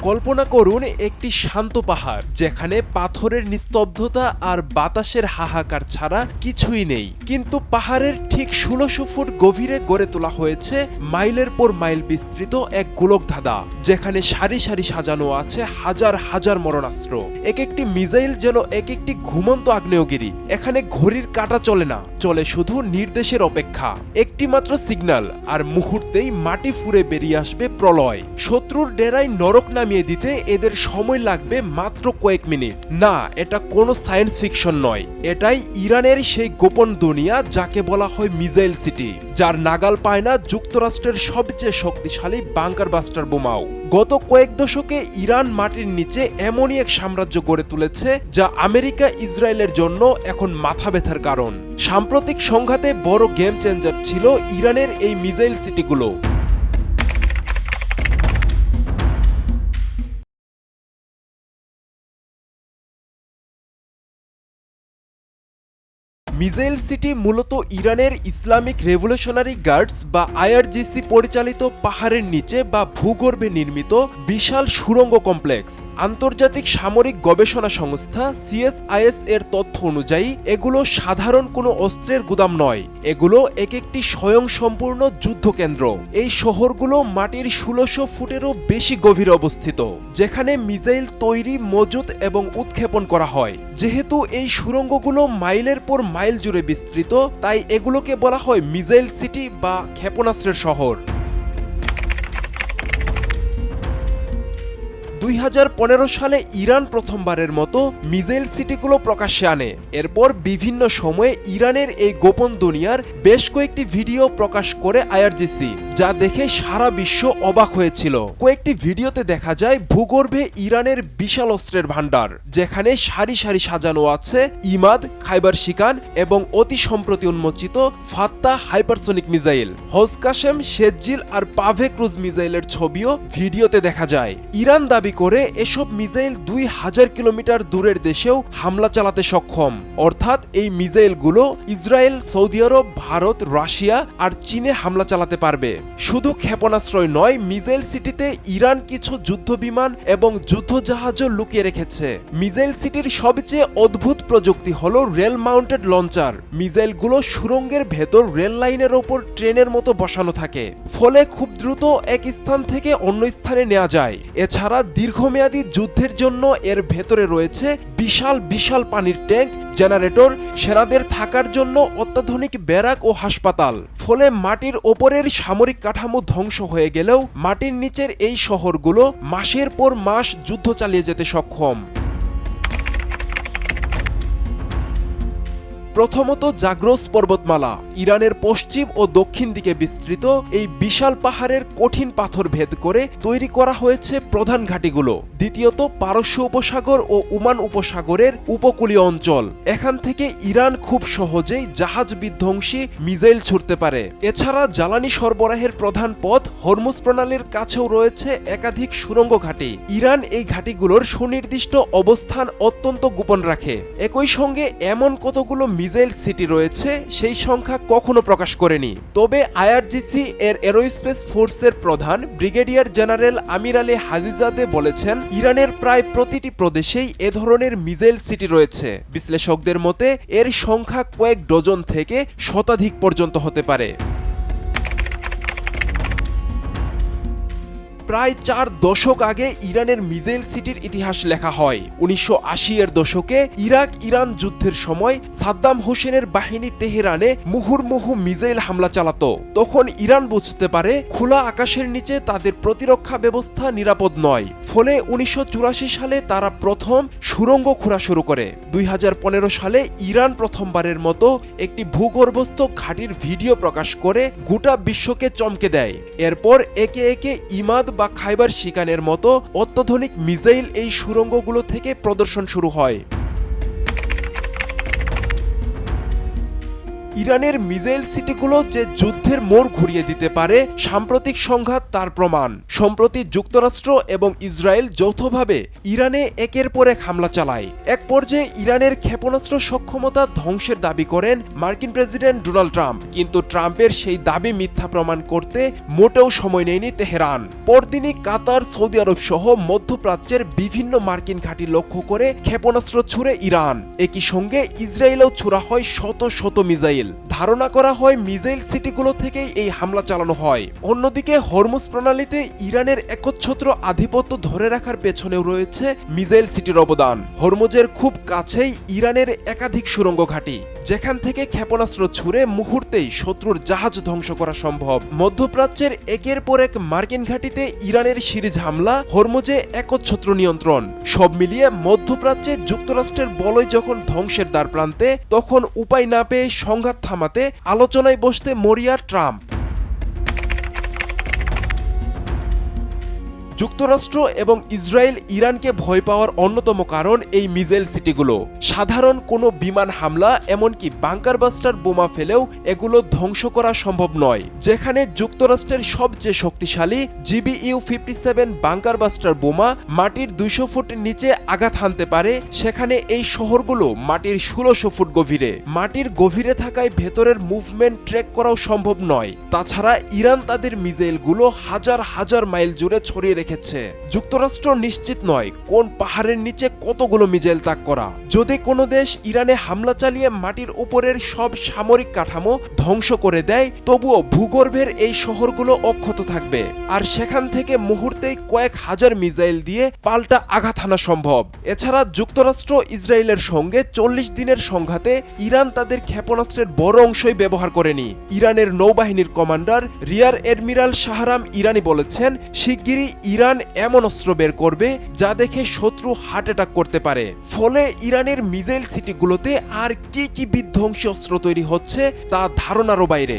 কল্পনা করুন একটি শান্ত পাহাড় যেখানে পাথরের নিস্তব্ধতা আর বাতাসের হাহাকার ছাড়া কিছুই নেই, কিন্তু পাহাড়ের ঠিক ১৬০০ ফুট গভীরে গড়ে তোলা হয়েছে মাইলের পর মাইল বিস্তৃত এক গোলকধাঁধা, যেখানে সারি সারি সাজানো আছে হাজার হাজার মরণাস্ত্র। এক একটি মিসাইল যেন এক একটি ঘুমন্ত আগ্নেয়গিরি। এখানে ঘড়ির কাঁটা চলে না, চলে শুধু নির্দেশের অপেক্ষা। একটি মাত্র সিগন্যাল আর মুহূর্তেই মাটি ফুঁড়ে বেরিয়ে আসবে প্রলয়। শত্রুর ডেরায় নরক নামিয়ে দিতে এদের সময় লাগবে মাত্র কয়েক মিনিট। না, এটা কোনো সায়েন্স ফিকশন নয়, এটাই ইরানের সেই গোপন দুনিয়া যাকে বলা হয় মিসাইল সিটি, যার নাগাল পায় না যুক্তরাষ্ট্রের সবচেয়ে শক্তিশালী বাংকার বাস্টার বোমাও। গত কয়েক দশকে ইরান মাটির নিচে এমনই এক সাম্রাজ্য গড়ে তুলেছে যা আমেরিকা ইসরায়েলের জন্য এখন মাথা ব্যথার কারণ। সাম্প্রতিক সংঘাতে বড় গেম চেঞ্জার ছিল ইরানের এই মিসাইল সিটিগুলো। মিসাইল সিটি মূলত ইরানের ইসলামিক রেভলিউশনারি গার্ডস বা আইআরজিসি পরিচালিত পাহাড়ের নিচে বা ভূগর্ভে নির্মিত বিশাল সুড়ঙ্গ কমপ্লেক্স। আন্তর্জাতিক সামরিক গবেষণা সংস্থা সিএসআইএস এর তথ্য অনুযায়ী এগুলো সাধারণ কোনো অস্ত্রের গুদাম নয়, এগুলো এক একটি স্বয়ংসম্পূর্ণ যুদ্ধকেন্দ্র। এই শহরগুলো মাটির ১৬০০ ফুটেরও বেশি গভীরে অবস্থিত, যেখানে মিসাইল তৈরি, মজুত এবং উৎক্ষেপণ করা হয়। যেহেতু এই সুড়ঙ্গগুলো মাইলের পর মাইল জুড়ে বিস্তৃত, তাই এগুলোকে বলা হয় মিসাইল সিটি বা ক্ষেপণাস্ত্রের শহর। ২০১৫ সালে ইরান প্রথমবারের মতো মিসাইল সিটিগুলো প্রকাশ্যে আনে। এরপর বিভিন্ন সময়ে ইরানের এই গোপন দুনিয়ার বেশ কয়েকটি ভিডিও প্রকাশ করে আইআরজিসি, যা দেখে সারা বিশ্ব অবাক হয়েছিল। কয়েকটি ভিডিওতে দেখা যায় ভূগর্ভে ইরানের বিশাল অস্ত্রের ভান্ডার, যেখানে সারি সারি সাজানো আছে ইমাদ, খাইবার শিকান এবং অতি সম্প্রতি উন্মোচিত ফাত্তা হাইপারসোনিক মিসাইল। হজকাশেম, শেরজিল আর পাভে ক্রুজ মিসাইলের ছবিও ভিডিওতে দেখা যায়। ইরান দাবি করে এসব মিসাইল ২০০০ কিলোমিটার দূরের দেশেও হামলা চালাতে সক্ষম। অর্থাৎ এই মিসাইলগুলো ইসরায়েল, সৌদি আরব, ভারত, রাশিয়া আর চীনে হামলা চালাতে পারবে। শুধু ক্ষেপণাস্ত্রই নয়, মিসাইল সিটিতে ইরান কিছু যুদ্ধ বিমান এবং যুদ্ধজাহাজও লুকিয়ে রেখেছে। মিসাইল সিটির সবচেয়ে অদ্ভুত প্রযুক্তি হলো রেল মাউন্টেড লঞ্চার। মিসাইলগুলো সুড়ঙ্গের ভেতর রেল লাইনের ওপর ট্রেনের মতো বসানো থাকে, ফলে খুব দ্রুত এক স্থান থেকে অন্য স্থানে নেওয়া যায়। এছাড়া দীর্ঘমেয়াদী যুদ্ধের জন্য এর ভেতরে রয়েছে বিশাল বিশাল পানির ট্যাঙ্ক, জেনারেটর, সেনাদের থাকার জন্য অত্যাধুনিক ব্যারাক ও হাসপাতাল। ফলে মাটির ওপরের সামরিক কাঠামো ধ্বংস হয়ে গেলেও মাটির নিচের এই শহরগুলো মাসের পর মাস যুদ্ধ চালিয়ে যেতে সক্ষম। প্রথমত জাগ্রস পর্বতমালা। ইরানের পশ্চিম ও দক্ষিণ দিকে বিস্তৃত এই বিশাল পাহাড়ের কঠিন পাথর ভেদ করে তৈরি করা হয়েছে প্রধান ঘাঁটিগুলো। দ্বিতীয়ত পারস্য উপসাগর ও ওমান উপসাগরের উপকূলীয় অঞ্চল। এখান থেকে ইরান খুব সহজেই জাহাজ বিধ্বংসী মিসাইল ছুড়তে পারে। এছাড়া জ্বালানি সরবরাহের প্রধান পথ হরমুজ প্রণালীর কাছেও রয়েছে একাধিক সুড়ঙ্গ ঘাঁটি। ইরান এই ঘাঁটিগুলোর সুনির্দিষ্ট অবস্থান অত্যন্ত গোপন রাখে। একই সঙ্গে এমন কতগুলো মিসাইল সিটি রয়েছে সেই সংখ্যা কখনো প্রকাশ করেনি। তবে আইআরজিসি এর এরোস্পেস ফোর্সের প্রধান ব্রিগেডিয়ার জেনারেল আমির আলী হাজিজাদে বলেছেন, ইরানের প্রায় প্রতিটি প্রদেশেই এ ধরনের মিসাইল সিটি রয়েছে। বিশ্লেষকদের মতে এর সংখ্যা কয়েক ডজন থেকে শতাধিক পর্যন্ত হতে পারে। প্রায় ৪ দশক আগে ইরানের মিসাইল সিটির ইতিহাস লেখা হয়। ১৯৮০ এর দশকে ইরাক ইরান যুদ্ধের সময় সাদ্দাম হোসেনের বাহিনী তেহরানে মুহুর্মুহু মিসাইল হামলা চালাতো। তখন ইরান বুঝতে পারে খোলা আকাশের নিচে তাদের প্রতিরক্ষা ব্যবস্থা নিরাপদ নয়। ফলে ১৯৮৪ সালে তারা প্রথম সুড়ঙ্গ খোঁড়া শুরু করে। ২০১৫ সালে ইরান প্রথমবারের মতো একটি ভূগর্ভস্থ ঘাঁটির ভিডিও প্রকাশ করে গোটা বিশ্বকে চমকে দেয়। এরপর একে একে ইমাদ বা খাইবার শিকানের মতো অত্যাধুনিক মিসাইল এই সুড়ঙ্গগুলো থেকে প্রদর্শন শুরু হয়। ইরানের মিসাইল সিটিগুলো যে যুদ্ধের মোড় ঘুরিয়ে দিতে পারে সাম্প্রতিক সংঘাত তার প্রমাণ। সম্প্রতি যুক্তরাষ্ট্র এবং ইসরায়েল যৌথভাবে ইরানে একের পর এক হামলা চালায়। এক পর্যায়ে ইরানের ক্ষেপণাস্ত্র সক্ষমতা ধ্বংসের দাবি করেন মার্কিন প্রেসিডেন্ট ডোনাল্ড ট্রাম্প, কিন্তু ট্রাম্পের সেই দাবি মিথ্যা প্রমাণ করতে মোটেও সময় নেয়নি তেহরান। পরদিনই কাতার, সৌদি আরব সহ মধ্যপ্রাচ্যের বিভিন্ন মার্কিন ঘাঁটি লক্ষ্য করে ক্ষেপণাস্ত্র ছুড়ে ইরান। একই সঙ্গে ইসরায়েলেও ছোড়া হয় শত শত মিসাইল। ধারণা করা হয় মিসাইল সিটিগুলো থেকেই এই হামলা চালানো হয়। অন্যদিকে হরমুজ প্রণালীতে ইরানের একচ্ছত্র আধিপত্য ধরে রাখার পেছনেও রয়েছে মিসাইল সিটির অবদান। হরমুজের খুব কাছেই ইরানের একাধিক সুড়ঙ্গ ঘাঁটি, যেখান থেকে ক্ষেপণাস্ত্র ছুড়ে মুহূর্তেই শত্রুর জাহাজ ধ্বংস করা সম্ভব। মধ্যপ্রাচ্যের একের পর এক মার্কিন ঘাঁটিতে ইরানের সিরিজ হামলা, হরমুজে একচ্ছত্র নিয়ন্ত্রণ, সব মিলিয়ে মধ্যপ্রাচ্যে যুক্তরাষ্ট্রের বলয় যখন ধ্বংসের দ্বার প্রান্তে, তখন উপায় না পেয়ে সংঘাত থামাতে আলোচনায় বসতে মরিয়া ট্রাম্প। যুক্তরাষ্ট্র এবং ইসরায়েল ইরানকে ভয় পাওয়ার অন্যতম কারণ এই মিসাইল সিটিগুলো। সাধারণ কোনো বিমান হামলা, এমনকি বাংকার বাস্টার বোমা ফেলেও এগুলো ধ্বংস করা সম্ভব নয়। যেখানে যুক্তরাষ্ট্রের সবচেয়ে শক্তিশালী GBU-57 বাংকার বাস্টার বোমা মাটির 200 ফুট নিচে আঘাত হানতে পারে, সেখানে এই শহরগুলো মাটির 1600 ফুট গভীরে। মাটির গভীরে থাকায় ভেতরের মুভমেন্ট ট্র্যাক করাও সম্ভব নয়। তাছাড়া ইরান তাদের মিসাইলগুলো হাজার হাজার মাইল জুড়ে ছড়িয়ে রেখেছে। যুক্তরাষ্ট্র নিশ্চিত নয় কোন পাহাড়ের নিচে কতগুলো মিসাইল তাক করা। যদি কোনো দেশ ইরানে হামলা চালিয়ে মাটির উপরের সব সামরিক কাঠামো ধ্বংস করে দেয়, তবুও ভূগর্ভের এই শহরগুলো অক্ষত থাকবে, আর সেখান থেকে মুহূর্তেই কয়েক হাজার মিসাইল দিয়ে পাল্টা আঘাত হানা সম্ভব। এছাড়া যুক্তরাষ্ট্র ইসরায়েলের সঙ্গে 40 দিনের সংঘাতে ইরান তাদের ক্ষেপণাস্ত্রের বড় অংশই ব্যবহার করেনি। ইরানের নৌবাহিনীর কমান্ডার রিয়ার এডমিরাল শাহরাম ইরানি বলেছেন, শিগগিরই ইরান এমন অস্ত্র বের করবে যা দেখে শত্রু হার্ট অ্যাটাক করতে পারে। ফলে ইরানের মিসাইল সিটিগুলোতে আর কি কি বিধ্বংসী অস্ত্র তৈরি হচ্ছে তা ধারণারও বাইরে।